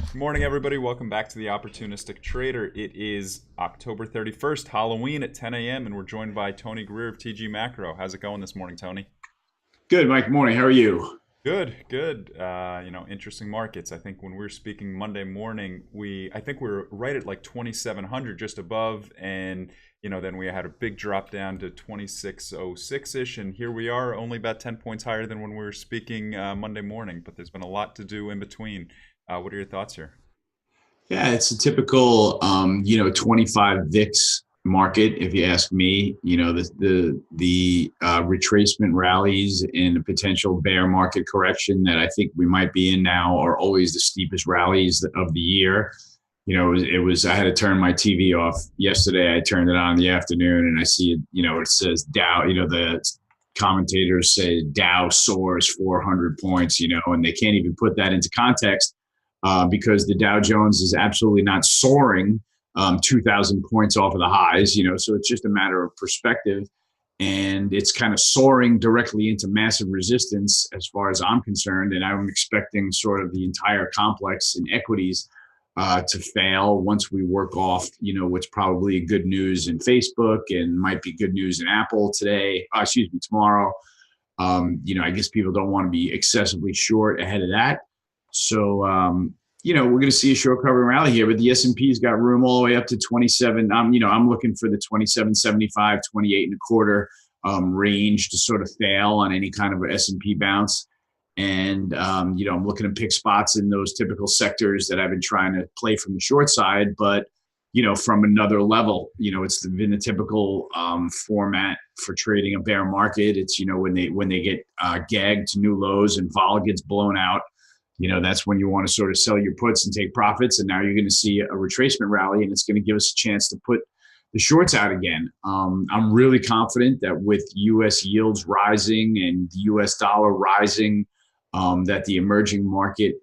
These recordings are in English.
Good morning, everybody. Welcome back to the Opportunistic Trader. It is October 31st, Halloween at 10 a.m., and we're joined by Tony Greer of TG Macro. How's it going this morning, Tony? Good, Mike. Morning. How are you? Good, good. Interesting markets. I think when we were speaking Monday morning, I think we were right at like 2,700, just above, and then we had a big drop down to 2606-ish, and here we are, only about 10 points higher than when we were speaking Monday morning. But there's been a lot to do in between. What are your thoughts here? Yeah, it's a typical, 25 VIX market. If you ask me, the retracement rallies in a potential bear market correction that I think we might be in now are always the steepest rallies of the year. I had to turn my TV off yesterday. I turned it on in the afternoon and I see it, it says Dow, the commentators say Dow soars 400 points, and they can't even put that into context because the Dow Jones is absolutely not soaring 2,000 points off of the highs, so it's just a matter of perspective. And it's kind of soaring directly into massive resistance as far as I'm concerned. And I'm expecting sort of the entire complex in equities to fail once we work off, what's probably good news in Facebook and might be good news in Apple today, tomorrow. I guess people don't want to be excessively short ahead of that. So, we're going to see a short covering rally here, but the S&P's got room all the way up to 27. I'm looking for the 27.75, 28 and a quarter range to sort of fail on any kind of S&P bounce. And, I'm looking to pick spots in those typical sectors that I've been trying to play from the short side, but, from another level. It's been the typical format for trading a bear market. It's, when they get gagged to new lows and vol gets blown out, that's when you want to sort of sell your puts and take profits. And now you're going to see a retracement rally, and it's going to give us a chance to put the shorts out again. I'm really confident that with U.S. yields rising and the U.S. dollar rising, that the emerging market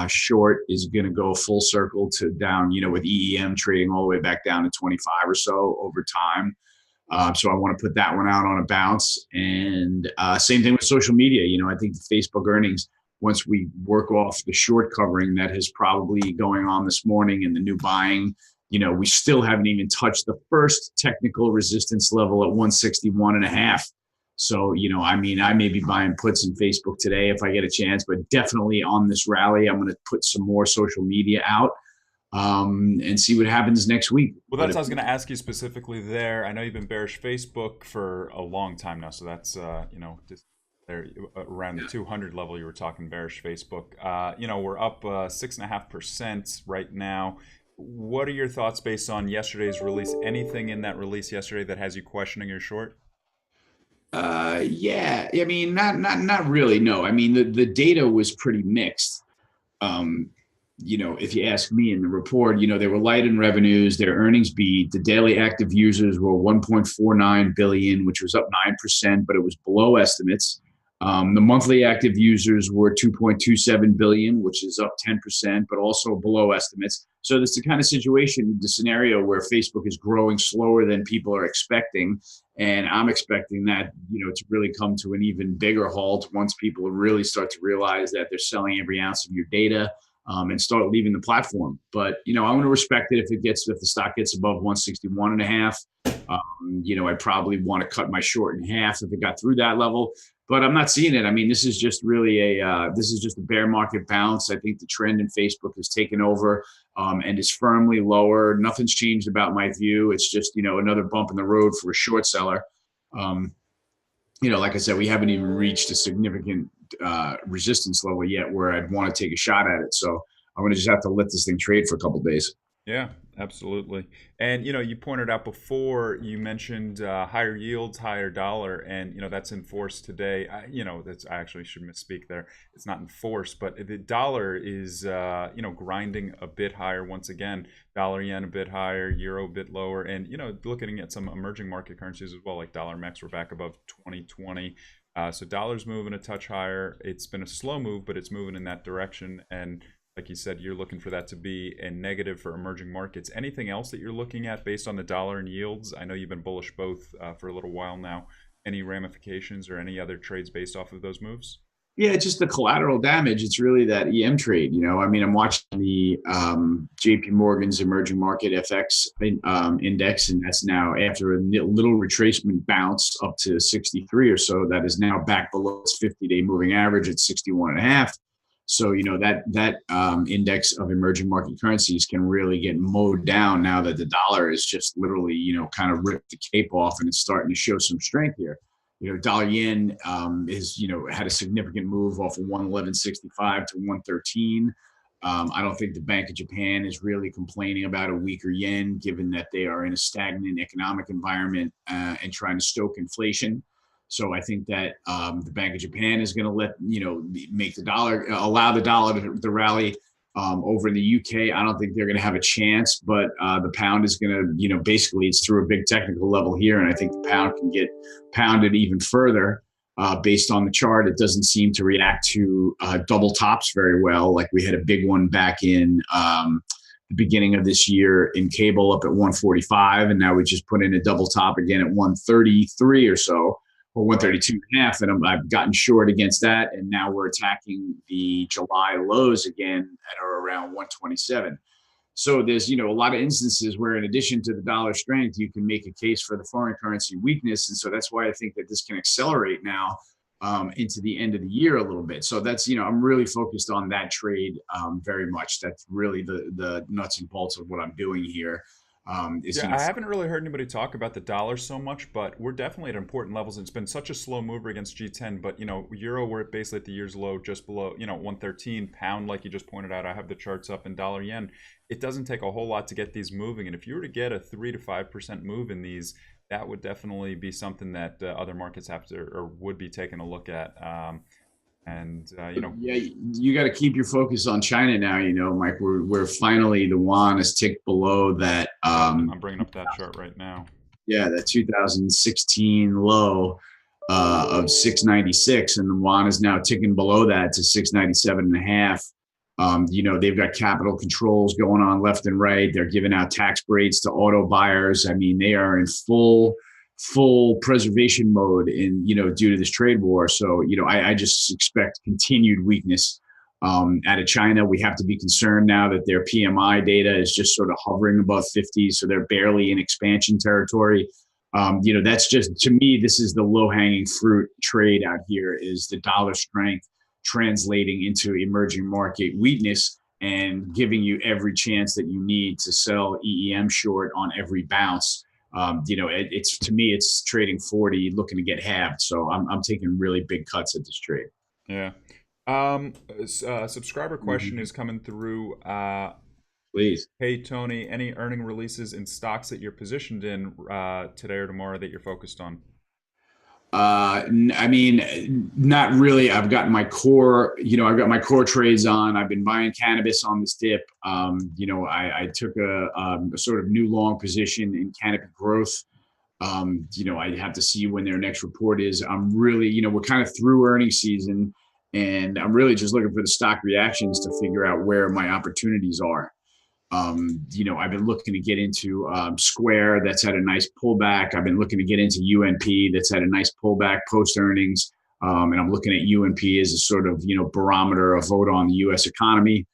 short is going to go full circle to down, with EEM trading all the way back down to 25 or so over time. So I want to put that one out on a bounce. And same thing with social media. I think the Facebook earnings, once we work off the short covering that is probably going on this morning and the new buying, we still haven't even touched the first technical resistance level at 161.5. So, I may be buying puts in Facebook today if I get a chance, but definitely on this rally, I'm going to put some more social media out and see what happens next week. Well, that's what I was going to ask you specifically there. I know you've been bearish Facebook for a long time now, so that's just there around the 200 level. You were talking bearish Facebook. We're up 6.5% right now. What are your thoughts based on yesterday's release? Anything in that release yesterday that has you questioning your short? Yeah, I mean, not really. No, I mean, the data was pretty mixed. Um, if you ask me in the report, they were light in revenues, their earnings beat. The daily active users were 1.49 billion, which was up 9%, but it was below estimates. The monthly active users were 2.27 billion, which is up 10%, but also below estimates. So it's the kind of situation, the scenario where Facebook is growing slower than people are expecting. And I'm expecting that, to really come to an even bigger halt once people really start to realize that they're selling every ounce of your data and start leaving the platform. But, I'm going to respect it if the stock gets above 161.5. I probably want to cut my short in half if it got through that level, but I'm not seeing it. I mean, this is just really this is just a bear market bounce. I think the trend in Facebook has taken over and is firmly lower. Nothing's changed about my view. It's just, another bump in the road for a short seller. Like I said, we haven't even reached a significant resistance level yet where I'd want to take a shot at it. So I'm going to just have to let this thing trade for a couple of days. Yeah, absolutely. And you pointed out before, you mentioned higher yields, higher dollar, and that's in force today. I actually should misspeak there. It's not in force, but the dollar is grinding a bit higher once again. Dollar yen a bit higher, euro a bit lower, and looking at some emerging market currencies as well, like dollar mex, we're back above 2020. So dollar's moving a touch higher. It's been a slow move, but it's moving in that direction. And like you said, you're looking for that to be a negative for emerging markets. Anything else that you're looking at based on the dollar and yields? I know you've been bullish both for a little while now. Any ramifications or any other trades based off of those moves? Yeah, it's just the collateral damage. It's really that EM trade. I mean, I'm watching the JP Morgan's emerging market FX index, and that's now after a little retracement bounce up to 63 or so, that is now back below its 50-day moving average at 61 and a half. So, that index of emerging market currencies can really get mowed down now that the dollar is just literally, kind of ripped the cape off and it's starting to show some strength here. Dollar yen is, had a significant move off of 111.65 to 113. I don't think the Bank of Japan is really complaining about a weaker yen, given that they are in a stagnant economic environment and trying to stoke inflation. So I think that the Bank of Japan is going to make the dollar, allow the dollar to rally. Over in the UK, I don't think they're going to have a chance, but the pound is going to, basically it's through a big technical level here. And I think the pound can get pounded even further based on the chart. It doesn't seem to react to double tops very well. Like we had a big one back in the beginning of this year in cable up at 145. And now we just put in a double top again at 133 or so, or 132 and a half. And I've gotten short against that. And now we're attacking the July lows again at around 127. So there's, a lot of instances where in addition to the dollar strength, you can make a case for the foreign currency weakness. And so that's why I think that this can accelerate now into the end of the year a little bit. So that's, I'm really focused on that trade very much. That's really the nuts and bolts of what I'm doing here. Yeah, I haven't really heard anybody talk about the dollar so much, but we're definitely at important levels. It's been such a slow mover against G10, but euro we're basically at the year's low, just below 113. Pound, like you just pointed out, I have the charts up, and dollar yen. It doesn't take a whole lot to get these moving, and if you were to get a 3 to 5% move in these, that would definitely be something that other markets have to or would be taking a look at. Yeah, you got to keep your focus on China now. Mike, we're finally, the yuan has ticked below that. I'm bringing up that chart right now. Yeah, that 2016 low of 696, and the yuan is now ticking below that to 697 and a half. They've got capital controls going on left and right. They're giving out tax breaks to auto buyers. I mean, they are in full preservation mode due to this trade war. So, I just expect continued weakness out of China. We have to be concerned now that their PMI data is just sort of hovering above 50. So they're barely in expansion territory. That's just, to me, this is the low hanging fruit trade out here, is the dollar strength translating into emerging market weakness and giving you every chance that you need to sell EEM short on every bounce. It's, to me, it's trading 40, looking to get halved. So I'm taking really big cuts at this trade. Yeah. Subscriber question is coming through. Please. Hey, Tony, any earning releases in stocks that you're positioned in today or tomorrow that you're focused on? I mean, not really. I've got my core trades on. I've been buying cannabis on this dip. I took a sort of new long position in Canopy Growth. I have to see when their next report is. I'm really, we're kind of through earnings season, and I'm really just looking for the stock reactions to figure out where my opportunities are. I've been looking to get into Square, that's had a nice pullback. I've been looking to get into UNP, that's had a nice pullback post earnings. And I'm looking at UNP as a sort of, barometer, a vote on the U.S. economy.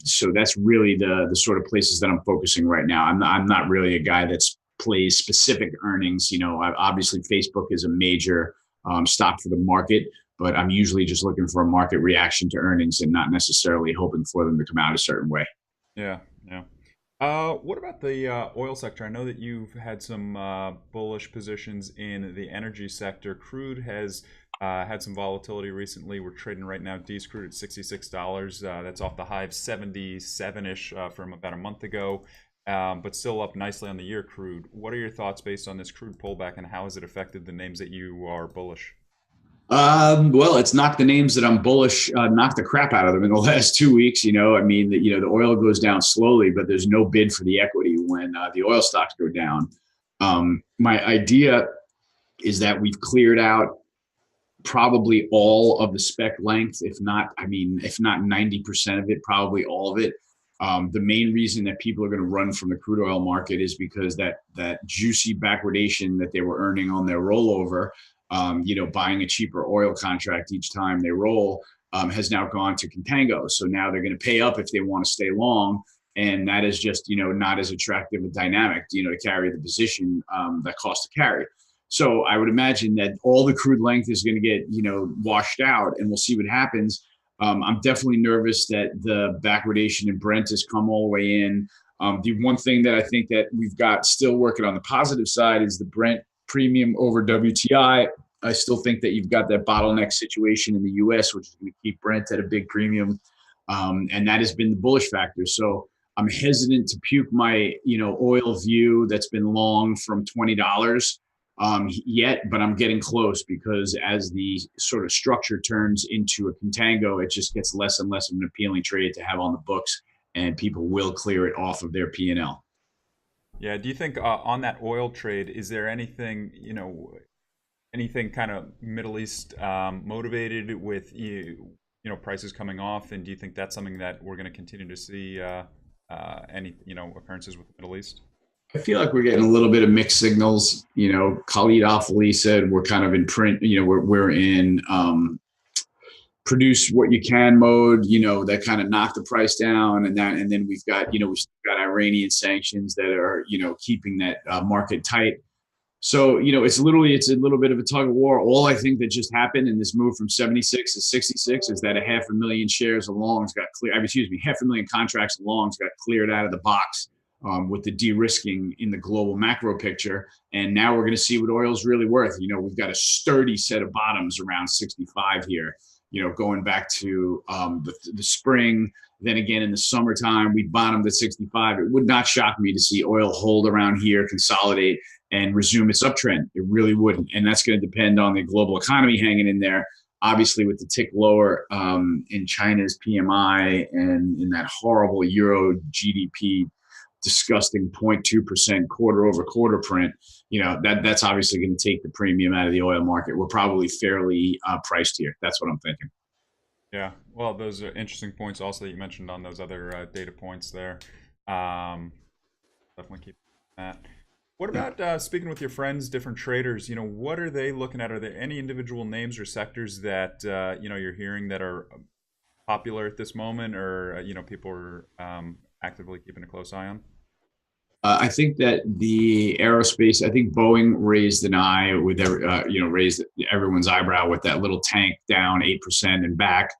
So that's really the sort of places that I'm focusing right now. I'm not really a guy that plays specific earnings. Obviously Facebook is a major stock for the market, but I'm usually just looking for a market reaction to earnings and not necessarily hoping for them to come out a certain way. Yeah, yeah. What about the oil sector? I know that you've had some bullish positions in the energy sector. Crude has had some volatility recently. We're trading right now D's crude at $66. That's off the high of 77-ish from about a month ago, but still up nicely on the year crude. What are your thoughts based on this crude pullback, and how has it affected the names that you are bullish? Well, it's knocked the names that I'm bullish, knocked the crap out of them in the last 2 weeks. I mean, the oil goes down slowly, but there's no bid for the equity when the oil stocks go down. My idea is that we've cleared out probably all of the spec length, if not 90% of it, probably all of it. The main reason that people are going to run from the crude oil market is because that juicy backwardation that they were earning on their rollover buying a cheaper oil contract each time they roll, has now gone to contango. So now they're going to pay up if they want to stay long. And that is just, not as attractive a dynamic, to carry the position that costs to carry. So I would imagine that all the crude length is going to get, washed out, and we'll see what happens. I'm definitely nervous that the backwardation in Brent has come all the way in. The one thing that I think that we've got still working on the positive side is the Brent premium over WTI. I still think that you've got that bottleneck situation in the U.S., which is going to keep Brent at a big premium, and that has been the bullish factor. So I'm hesitant to puke my oil view that's been long from $20 yet, but I'm getting close, because as the sort of structure turns into a contango, it just gets less and less of an appealing trade to have on the books, and people will clear it off of their P&L. Yeah. Do you think on that oil trade, is there anything, anything kind of Middle East motivated with prices coming off, and do you think that's something that we're going to continue to see any occurrences with the Middle East? I feel like we're getting a little bit of mixed signals. Khalid Al-Fali said we're kind of in print. We're in produce what you can mode. That kind of knocked the price down, and then we've got Iranian sanctions that are keeping that market tight. So it's a little bit of a tug of war. All I think that just happened in this move from 76 to 66 is that 500,000 shares of longs got clear. 500,000 contracts of longs got cleared out of the box. With the de-risking in the global macro picture. And now we're going to see what oil's really worth. We've got a sturdy set of bottoms around 65 here, going back to the spring. Then again, in the summertime, we bottomed at 65. It would not shock me to see oil hold around here, consolidate, and resume its uptrend. It really wouldn't. And that's going to depend on the global economy hanging in there. Obviously, with the tick lower in China's PMI and in that horrible Euro GDP disgusting 0.2% quarter over quarter print, that's obviously going to take the premium out of the oil market. We're probably fairly priced here. That's what I'm thinking. Yeah, well, those are interesting points also that you mentioned on those other data points there. Definitely keep that. What about speaking with your friends, different traders? What are they looking at? Are there any individual names or sectors that you're hearing that are popular at this moment, or people are actively keeping a close eye on? I think that the aerospace. I think Boeing raised an eye with raised everyone's eyebrow with that little tank down 8% and back.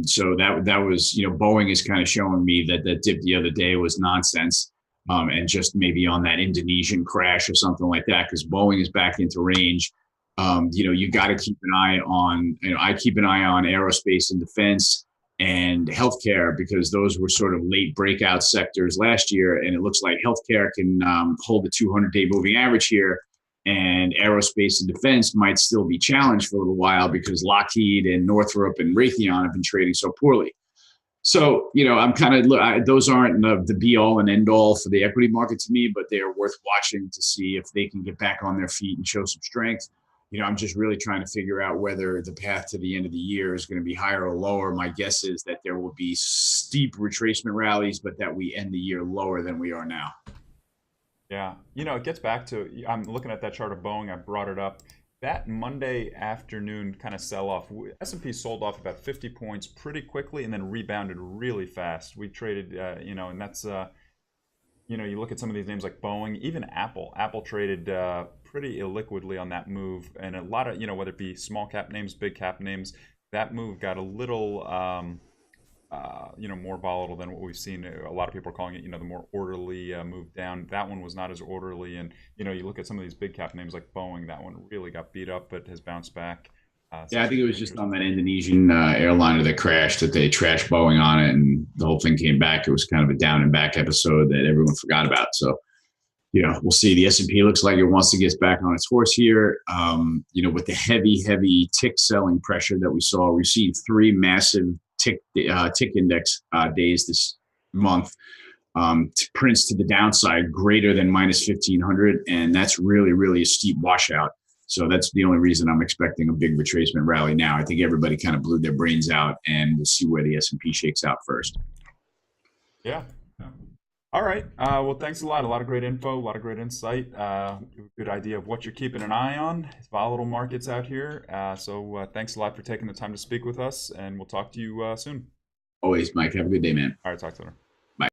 So that was Boeing is kind of showing me that that dip the other day was nonsense, and just maybe on that Indonesian crash or something like that, because Boeing is back into range. You got to keep an eye on. I keep an eye on aerospace and defense and healthcare, because those were sort of late breakout sectors last year. And it looks like healthcare can hold the 200-day moving average here. And aerospace and defense might still be challenged for a little while, because Lockheed and Northrop and Raytheon have been trading so poorly. So, I'm kind of, those aren't the be all and end all for the equity market to me, but they are worth watching to see if they can get back on their feet and show some strength. I'm just really trying to figure out whether the path to the end of the year is going to be higher or lower. My guess is that there will be steep retracement rallies, but that we end the year lower than we are now. Yeah, it gets back to, I'm looking at that chart of Boeing. I brought it up. That Monday afternoon kind of sell-off, S&P sold off about 50 points pretty quickly and then rebounded really fast. We traded, and that's, you look at some of these names like Boeing, even Apple. Apple traded pretty illiquidly on that move, and a lot of whether it be small cap names, big cap names, that move got a little more volatile than what we've seen. A lot of people are calling it the more orderly move down. That one was not as orderly, and you look at some of these big cap names like Boeing, that one really got beat up but has bounced back. Yeah, I think it was just on that Indonesian airliner that crashed that they trashed Boeing on it, and the whole thing came back. It was kind of a down and back episode that everyone forgot about. So we'll see. The S&P looks like it wants to get back on its horse here. With the heavy tick selling pressure that we saw, we've seen 3 massive tick index days this month. Prints to the downside greater than minus 1,500, and that's really a steep washout. So that's the only reason I'm expecting a big retracement rally now. I think everybody kind of blew their brains out, and we'll see where the S&P shakes out first. Yeah. All right. Well, thanks a lot. A lot of great info, a lot of great insight. Good idea of what you're keeping an eye on. It's volatile markets out here. So thanks a lot for taking the time to speak with us, and we'll talk to you soon. Always, Mike. Have a good day, man. All right, talk to you later.